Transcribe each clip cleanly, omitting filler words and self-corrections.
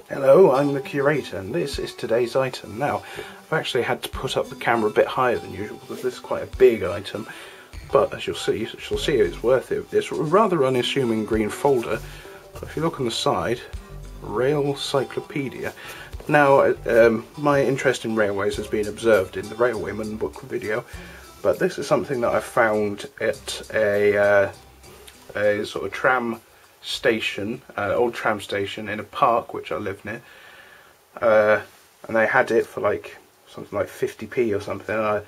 Hello, I'm the curator and this is today's item. Now, I've actually had to put up the camera a bit higher than usual because this is quite a big item, but as you'll see it's worth it. It's a rather unassuming green folder. If you look on the side, Railcyclopedia. Now, my interest in railways has been observed in the Railwayman book video, but this is something that I found at a sort of tram station, old tram station in a park which I live near, and they had it for like something like 50p or something. And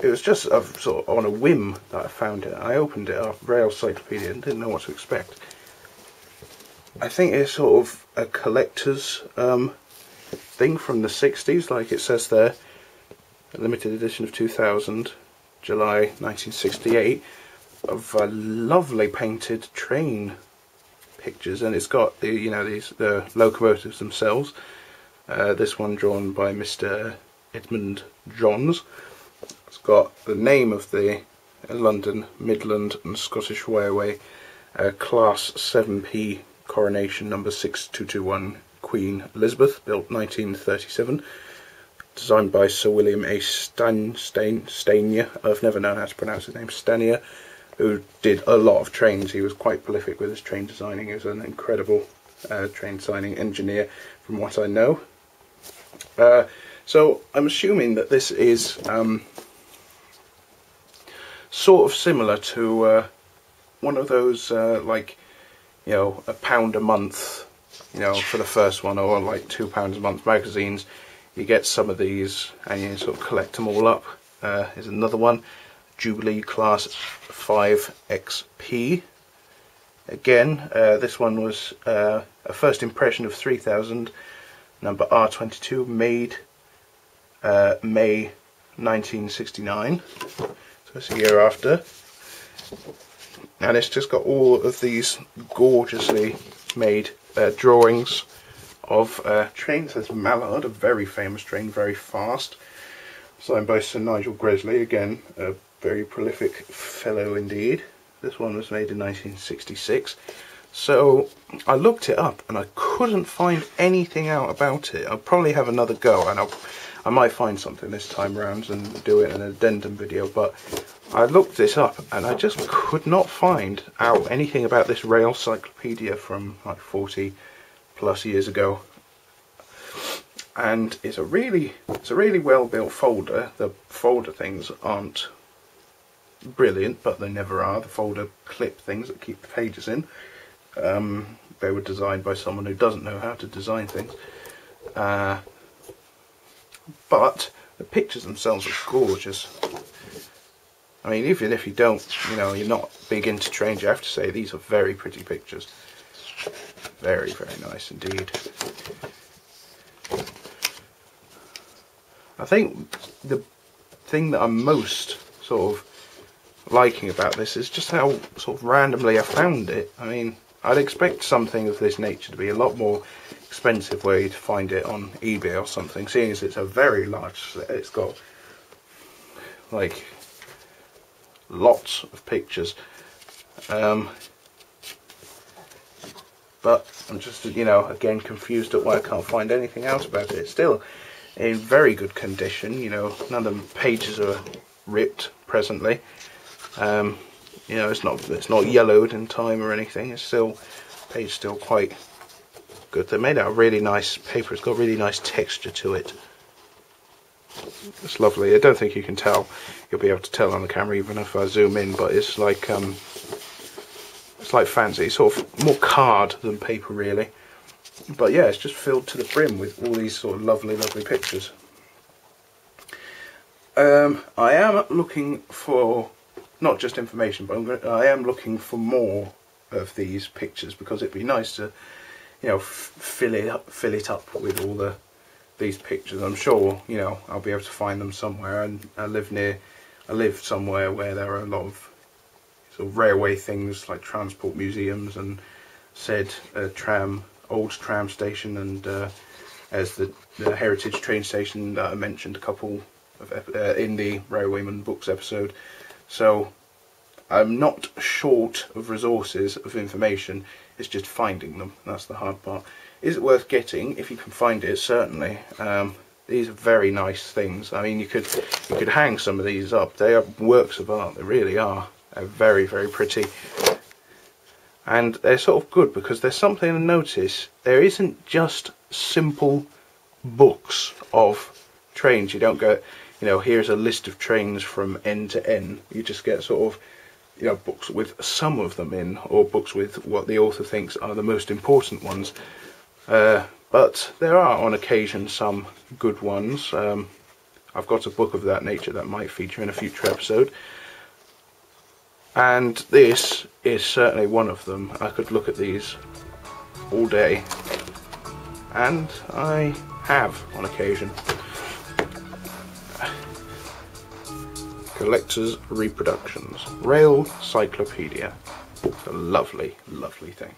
it was just sort of on a whim that I found it. I opened it up, Railcyclopedia, and didn't know what to expect. I think it's sort of a collector's thing from the 60s, like it says there, a limited edition of 2000, July 1968. Of lovely painted train pictures, and it's got the the locomotives themselves. This one drawn by Mr. Edmund Johns. It's got the name of the London, Midland and Scottish Railway, Class 7P Coronation number 6221 Queen Elizabeth, built 1937. Designed by Sir William A. Stanier. I've never known how to pronounce his name. Stanier, who did a lot of trains. He was quite prolific with his train designing. He was an incredible train designing engineer from what I know. So I'm assuming that this is sort of similar to one of those like, you know, £1 a month, you know, for the first one, or like £2 a month magazines. You get some of these and you sort of collect them all up. Here's another one, Jubilee Class 5XP. Again, this one was a first impression of 3000, number R22, made May 1969, so it's a year after. And it's just got all of these gorgeously made drawings of trains. There's Mallard, a very famous train, very fast, signed by Sir Nigel Gresley, again a very prolific fellow indeed. This one was made in 1966. So I looked it up and I couldn't find anything out about it. I'll probably have another go, and I might find something this time around and do it in an addendum video, but I looked this up and I just could not find out anything about this Railcyclopedia from like 40 plus years ago. And it's a really well built folder. The folder things aren't brilliant, but they never are. The folder clip things that keep the pages in, they were designed by someone who doesn't know how to design things, but the pictures themselves are gorgeous. I mean, even if you don't, you know, you're not big into trains, you have to say these are very pretty pictures. Very, very nice indeed. I think the thing that I'm most sort of liking about this is just how sort of randomly I found it. I mean, I'd expect something of this nature to be a lot more expensive, where you'd find it on eBay or something, seeing as it's a very large set. It's got like lots of pictures, but I'm just, you know, again confused at why I can't find anything else about it. It's still in very good condition, you know, none of the pages are ripped presently. You know, it's not yellowed in time or anything. It's still, page still quite good. They made out of really nice paper. It's got really nice texture to it. It's lovely. I don't think you can tell. You'll be able to tell on the camera even if I zoom in, but it's like fancy, sort of more card than paper really. But yeah, it's just filled to the brim with all these sort of lovely pictures. I am looking for not just information, but I am looking for more of these pictures, because it'd be nice to, you know, fill it up with all these pictures. I'm sure, you know, I'll be able to find them somewhere. And I live somewhere where there are a lot of sort of railway things, like transport museums and said old tram station, and as the heritage train station that I mentioned a couple of in the Railwayman Books episode. So I'm not short of resources of information, it's just finding them. That's the hard part. Is it worth getting? If you can find it, certainly. These are very nice things. I mean, you could hang some of these up. They are works of art, they really are. They're very, very pretty. And they're sort of good because there's something to notice. There isn't just simple books of trains. You don't go, you know, here's a list of trains from end to end. You just get sort of, you know, books with some of them in, or books with what the author thinks are the most important ones. But there are on occasion some good ones. I've got a book of that nature that might feature in a future episode. And this is certainly one of them. I could look at these all day, and I have on occasion. Collector's Reproductions, Railcyclopedia. A lovely, lovely thing.